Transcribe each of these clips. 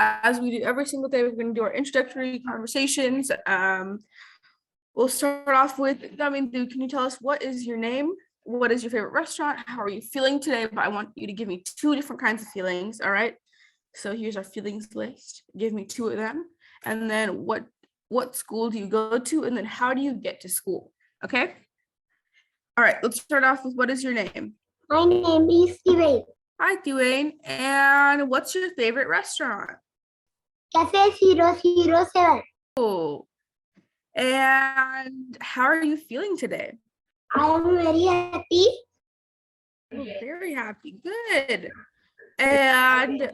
as we do every single day, we're going to do our introductory conversations. We'll start off with, Damindu, can you tell us what is your name? What is your favorite restaurant? How are you feeling today? But I want you to give me 2 different kinds of feelings, all right? So here's our feelings list. Give me 2 of them. And then what school do you go to? And then how do you get to school? Okay? All right, let's start off with what is your name? My name is Dwayne. Hi, Dwayne. And what's your favorite restaurant? Cafe 007. Oh, and how are you feeling today? I am very happy. Oh, very happy. Good. And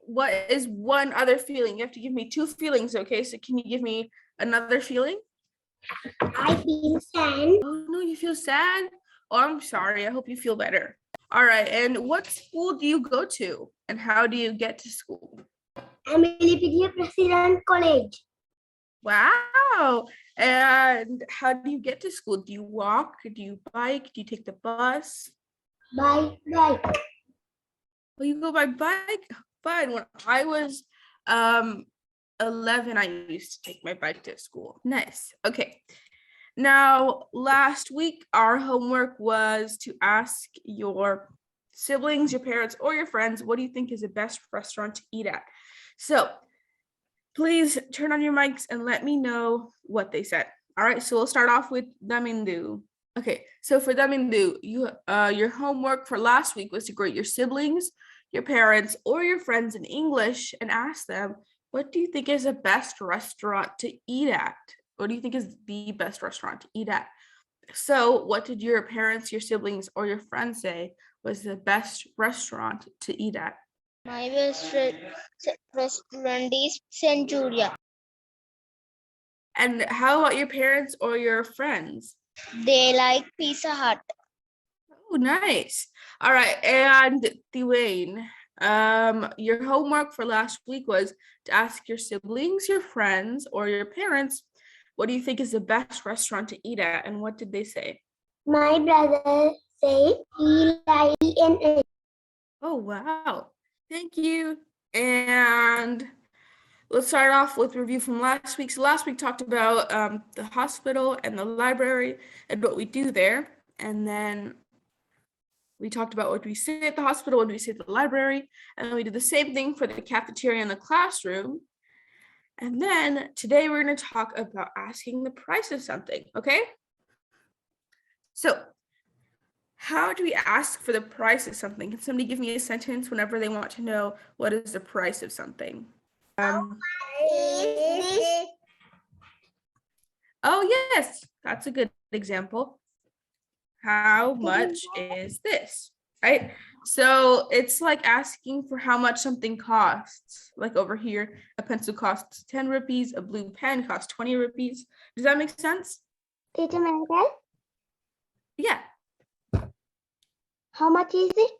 what is one other feeling? You have to give me 2 feelings, okay? So can you give me another feeling? I feel sad. Oh, no, you feel sad? Oh, I'm sorry. I hope you feel better. All right. And what school do you go to? And how do you get to school? Emily P. President College. Wow. And how do you get to school? Do you walk? Do you bike? Do you take the bus? By bike. Oh, you go by bike? Fine. When I was 11, I used to take my bike to school. Nice. Okay. Now, last week, our homework was to ask your siblings, your parents, or your friends, what do you think is the best restaurant to eat at? So please turn on your mics and let me know what they said. All right, so we'll start off with Damindu. Okay, so for Damindu, your homework for last week was to grade your siblings, your parents, or your friends in English and ask them, what do you think is the best restaurant to eat at? What do you think is the best restaurant to eat at? So what did your parents, your siblings, or your friends say was the best restaurant to eat at? My best restaurant is Centuria. And how about your parents or your friends? They like Pizza Hut. Oh, nice. All right, and Dwayne, your homework for last week was to ask your siblings, your friends, or your parents, what do you think is the best restaurant to eat at? And what did they say? My brother say he like DNA. Oh, wow. Thank you. And let's start off with review from last week. So last week talked about the hospital and the library and what we do there. And then we talked about what do we say at the hospital, what do we say at the library. And then we did the same thing for the cafeteria and the classroom. And then today we're going to talk about asking the price of something, okay? So how do we ask for the price of something? Can somebody give me a sentence whenever they want to know what is the price of something? Oh, yes, that's a good example. How much is this, right? So it's like asking for how much something costs. Like over here, a pencil costs 10 rupees, a blue pen costs 20 rupees. Does that make sense? Teacher Mehta, Yeah. how much is it?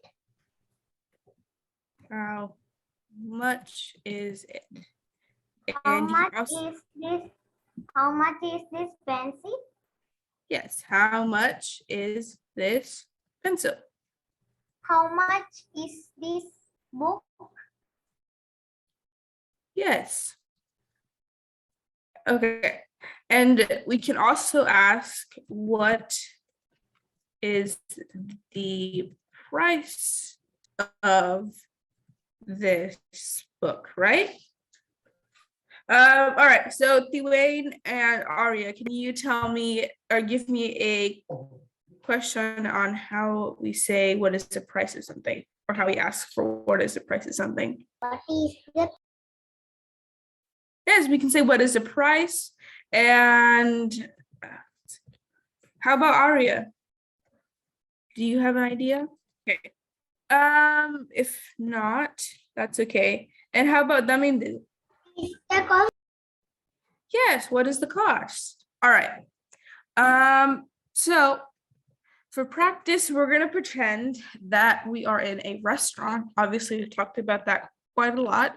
How much is it? How And you much can also, is this? How much is this pencil? yes, how much is this pencil? How much is this book? Yes. Okay. And we can also ask what is the price of this book, right? All right, so Dwayne and Aria, can you tell me or give me a question on how we say what is the price of something, or how we ask for what is the price of something? What is the Yes, we can say what is the price. And how about Aria? Do you have an idea? Okay. If not, that's okay. And how about Damindu? cost? Yes, what is the cost? All right. So for practice, we're gonna pretend that we are in a restaurant. Obviously, we talked about that quite a lot.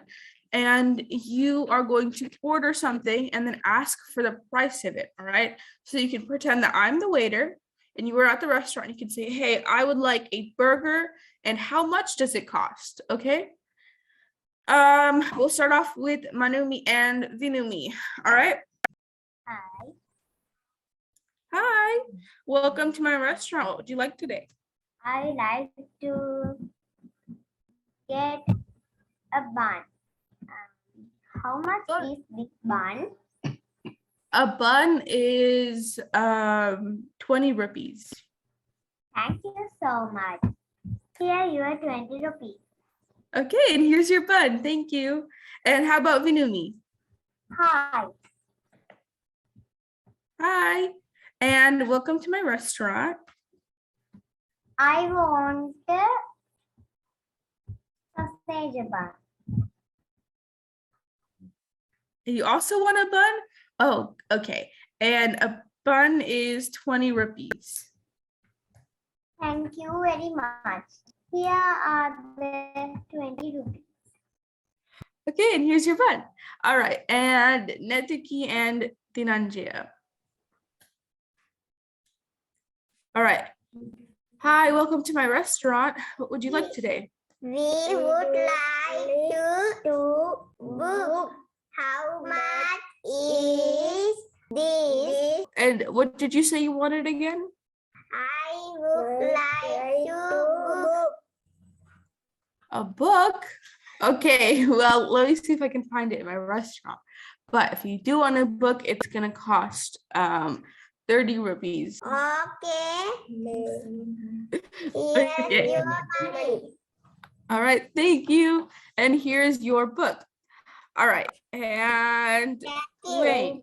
And you are going to order something and then ask for the price of it, all right? So you can pretend that I'm the waiter and you were at the restaurant. You can say, hey, I would like a burger and how much does it cost, okay? We'll start off with Manumi and Vinumi. All right. Hi. Hi. Welcome to my restaurant. What would you like today? I like to get a bun. How much Bun. is this bun? A bun is 20 rupees. Thank you so much. Here your 20 rupees. Okay, and here's your bun. Thank you. And how about Vinumi? Hi. Hi. And welcome to my restaurant. I want a sausage bun. You also want a bun? Oh, okay. And a bun is 20 rupees. Thank you very much. Here are the 20 rupees. Okay, and here's your bun. All right, and Netuki and Dinanjia. All right. Hi, welcome to my restaurant. What would you like today? We would like to book. How much is this? And what did you say you wanted again? I would like to book. A book? Okay, well, let me see if I can find it in my restaurant. But if you do want a book, it's gonna cost 30 rupees. Okay. Okay. Here's your money. All right, thank you. And here's your book. All right, and wait.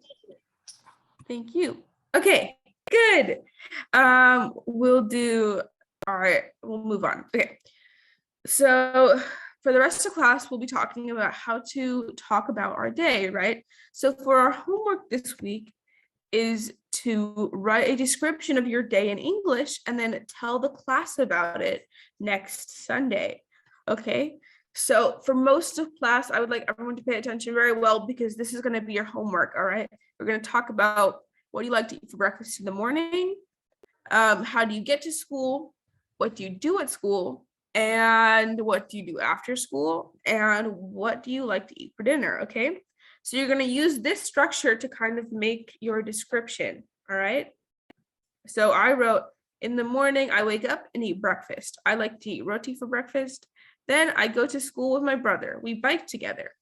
Thank you. Okay, good. We'll do, all right, we'll move on. Okay. So for the rest of class, we'll be talking about how to talk about our day, right? So for our homework this week is to write a description of your day in English and then tell the class about it next Sunday. Okay. So for most of class, I would like everyone to pay attention very well because this is going to be your homework. All right. We're going to talk about what do you like to eat for breakfast in the morning? How do you get to school? What do you do at school? And what do you do after school? And what do you like to eat for dinner? Okay. So you're going to use this structure to kind of make your description. All right. So I wrote, in the morning, I wake up and eat breakfast. I like to eat roti for breakfast. Then I go to school with my brother. We bike together.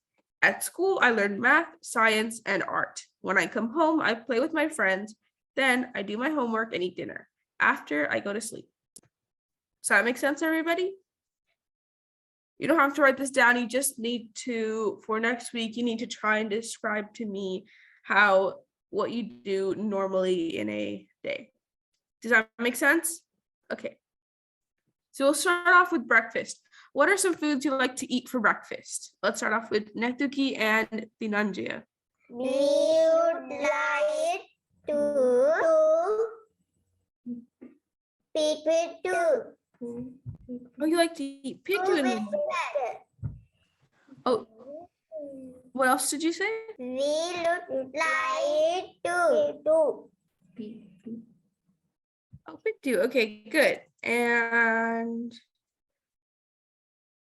At school, I learn math, science, and art. When I come home, I play with my friends. Then I do my homework and eat dinner. After, I go to sleep. Does that make sense, everybody? You don't have to write this down. You just need to, for next week, you need to try and describe to me what you do normally in a day. Does that make sense? Okay. So we'll start off with breakfast. What are some foods you like to eat for breakfast? Let's start off with Netuki and Dinanjia. We would like to pitu. Oh, you like to eat pitu in the morning. Oh, what else did you say? We would like to Oh, pitu. Okay, good. And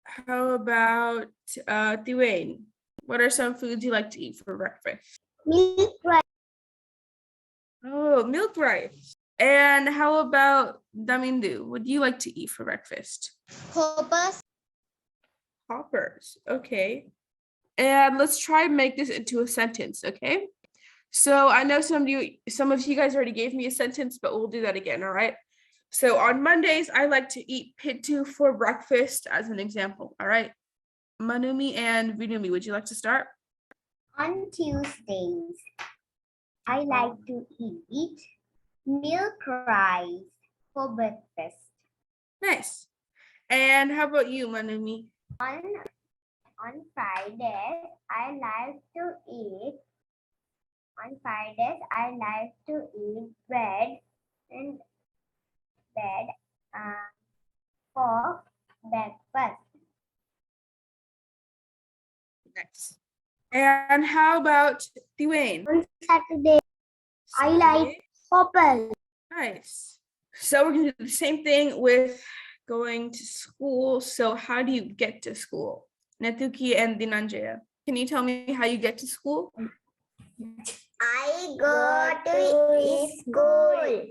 how about Dwayne? What are some foods you like to eat for breakfast? milk rice. Oh, milk rice. And how about Damindu? What do you like to eat for breakfast? Hoppers. Hoppers. Okay. And let's try and make this into a sentence, okay? So I know some of you guys already gave me a sentence, but we'll do that again, all right? So on Mondays, I like to eat pitu for breakfast as an example, all right? Manumi and Vinumi, would you like to start? On Tuesdays, I like to eat milk rice for breakfast. Nice. And how about you, Manumi? On Fridays, I like to eat bread for breakfast. Nice. And how about Dwayne? On Saturday, I like purple. Nice. So we're gonna do the same thing with going to school. So how do you get to school? Netuki and Dinanjaya. Can you tell me how you get to school? I go to school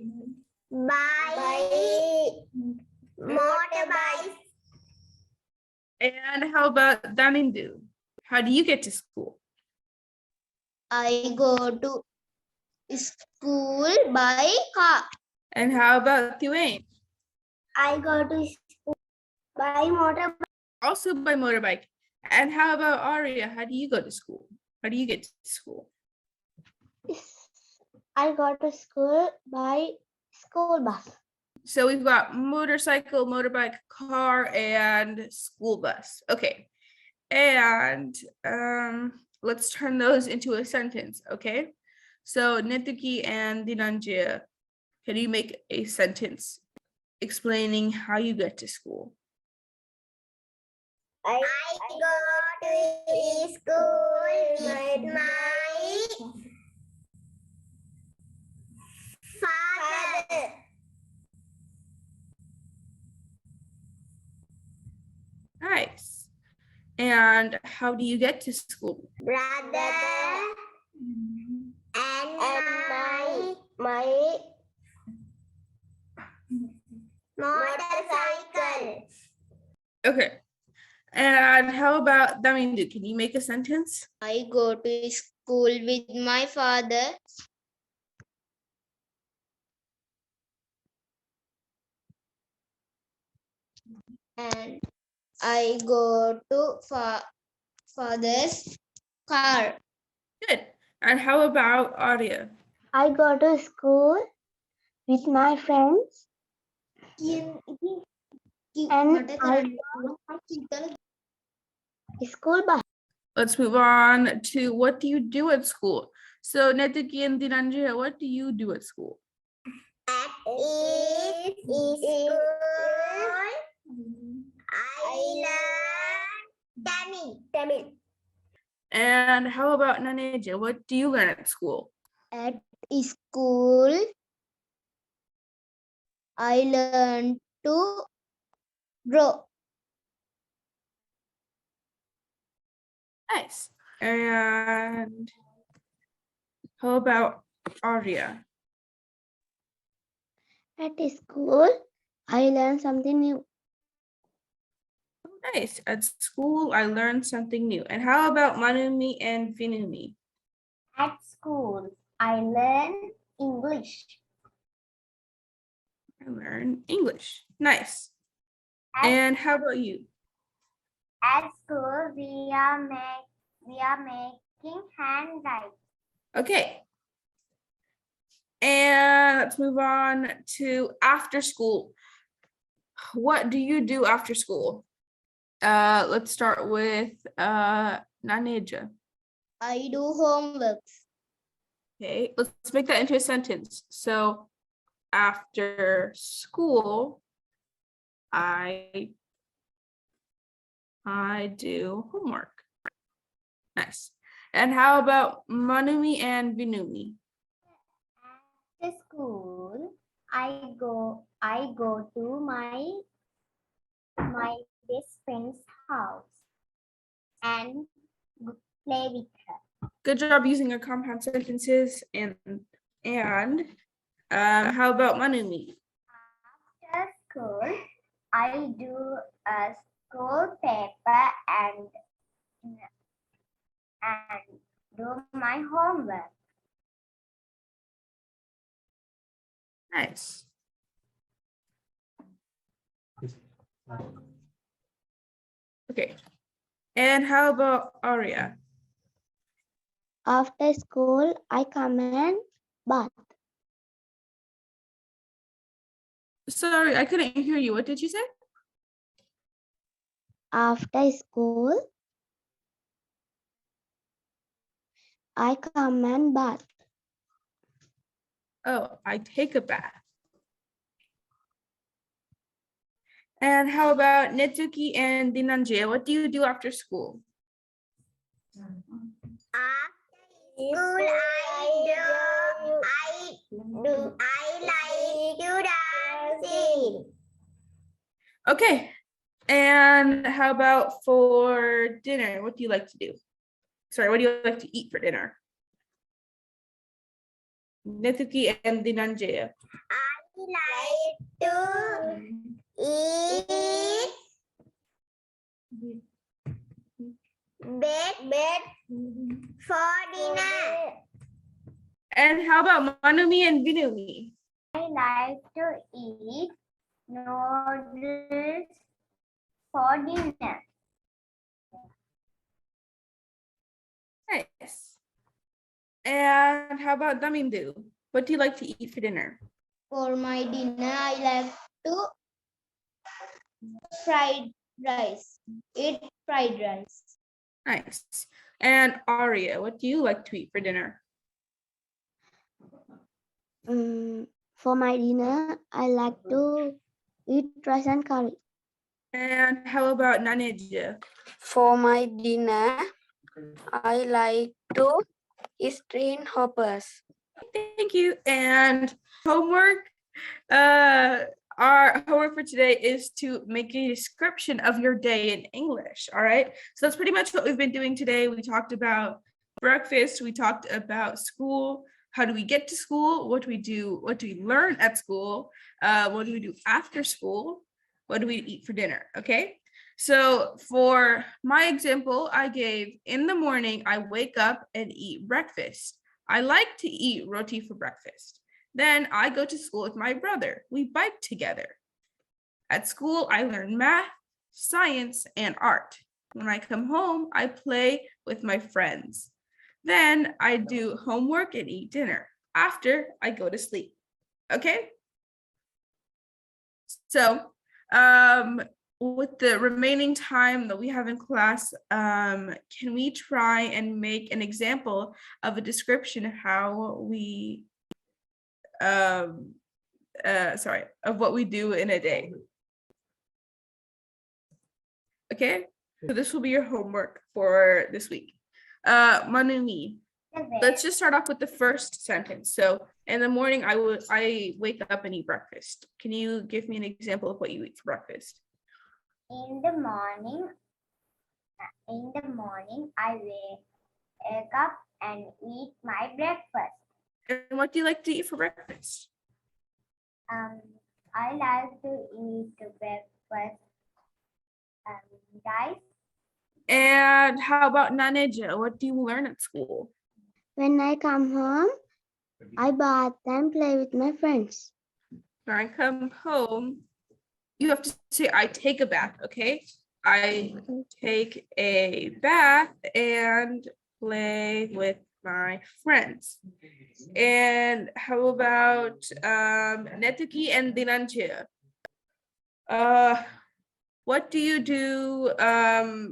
by motorbike. And how about Damindu? How do you get to school? I go to school by car. And how about Thuane? I go to school by motorbike. Also by motorbike. And how about Arya? How do you go to school? How do you get to school? I go to school by school bus. So we've got motorcycle, motorbike, car, and school bus. Okay. And let's turn those into a sentence, okay? So Netuki and Dinanjaya, can you make a sentence explaining how you get to school? I go to school with my father. Nice. And how do you get to school? Brother and my motorcycle. Okay. And how about Damindu? Can you make a sentence? I go to school with my father. And I go to father's car. Good. And how about Arya? I go to school with my friends and I school bus. Let's move on to what do you do at school? So Netuki and Dinanjaya, what do you do at school? At school, I learn Tamil. And how about Naneja? What do you learn at school? At school, I learned to draw. Nice. And how about Arya? At school, I learn something new. Nice. At school, I learned something new. And how about Manumi and Vinumi? At school, I learn English. I learn English. Nice. At, And how about you? at school, we are making handwriting. Okay. And let's move on to after school. What do you do after school? Let's start with Naneja. I do homeworks. Okay, let's make that into a sentence. So after school, I do homework. Nice. And how about Manumi and Vinumi? After school, I go to my best friend's house and play with her. Good job using your compound sentences. And how about Manumi? After school, I do a school paper and do my homework. Nice. Okay. And how about Arya? After school, I come and bath. Sorry, I couldn't hear you. What did you say? After school, I come and bath. Oh, I take a bath. And how about Netuki and Dinanjaya? What do you do after school? After school, I like to dancing. Okay. And how about for dinner? What do you like to do? Sorry, what do you like to eat for dinner? Nituki and Dinanjaya. I like to eat bed for dinner. And how about Manumi and Vinumi? I like to eat noodles for dinner. Nice. And how about Damindu? What do you like to eat for dinner? For my dinner, I like to fried rice. Eat fried rice. Nice. And Arya, what do you like to eat for dinner? For my dinner, I like to eat rice and curry. And how about Naneja? For my dinner, I like to eat green hoppers. Thank you. And homework. Our homework for today is to make a description of your day in English. All right. So that's pretty much what we've been doing today. We talked about breakfast. We talked about school. How do we get to school? What do we do? What do we learn at school? What do we do after school? What do we eat for dinner? Okay. So for my example, I gave in the morning, I wake up and eat breakfast. I like to eat roti for breakfast. Then I go to school with my brother. We bike together. At school, I learn math, science, and art. When I come home, I play with my friends. Then I do homework and eat dinner. After, I go to sleep. Okay? So, with the remaining time that we have in class, can we try and make an example of a description of how we of what we do in a day? Okay, so this will be your homework for this week. Manumi, let's just start off with the first sentence. So in the morning, I wake up and eat breakfast. Can you give me an example of what you eat for breakfast? In the morning, I wake up and eat my breakfast. And what do you like to eat for breakfast? I like to eat breakfast, rice. And how about Naneja? What do you learn at school? When I come home, I bath and play with my friends. When I come home, you have to say, I take a bath, okay? I take a bath and play with my friends. And how about Netuki and Dinanjaya? What do you do?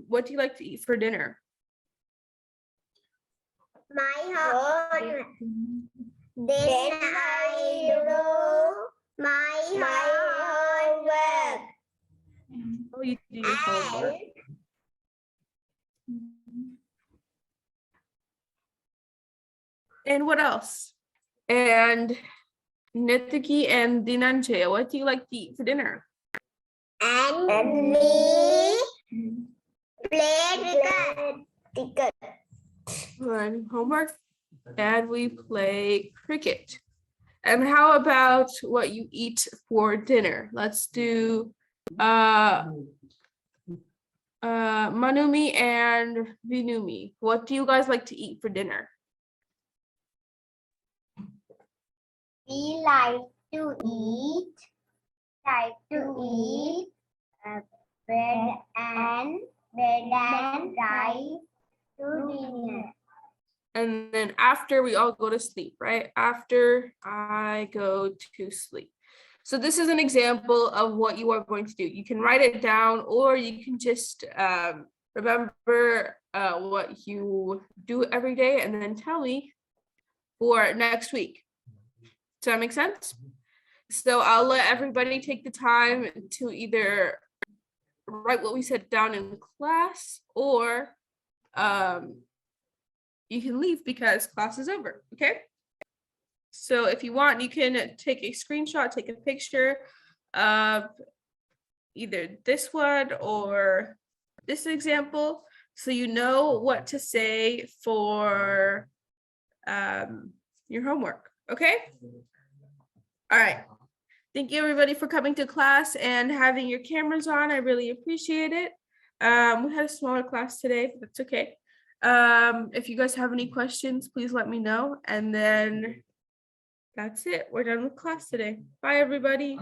What do you like to eat for dinner? My home. Then I do my homework. Oh, you do your homework. And what else? And Nituki and Dinanjaya, what do you like to eat for dinner? And we play cricket. Learn homework and we play cricket. And how about what you eat for dinner? Let's do Manumi and Vinumi. What do you guys like to eat for dinner? We like to eat bread and rice to dinner. And then after we all go to sleep, right? After I go to sleep. So this is an example of what you are going to do. You can write it down or you can just remember what you do every day and then tell me for next week. Does that make sense? So I'll let everybody take the time to either write what we said down in class or you can leave because class is over, okay? So if you want, you can take a screenshot, take a picture of either this one or this example, so you know what to say for your homework, okay? All right. Thank you, everybody, for coming to class and having your cameras on. I really appreciate it. We had a smaller class today, but that's okay. If you guys have any questions, please let me know. And then that's it. We're done with class today. Bye, everybody.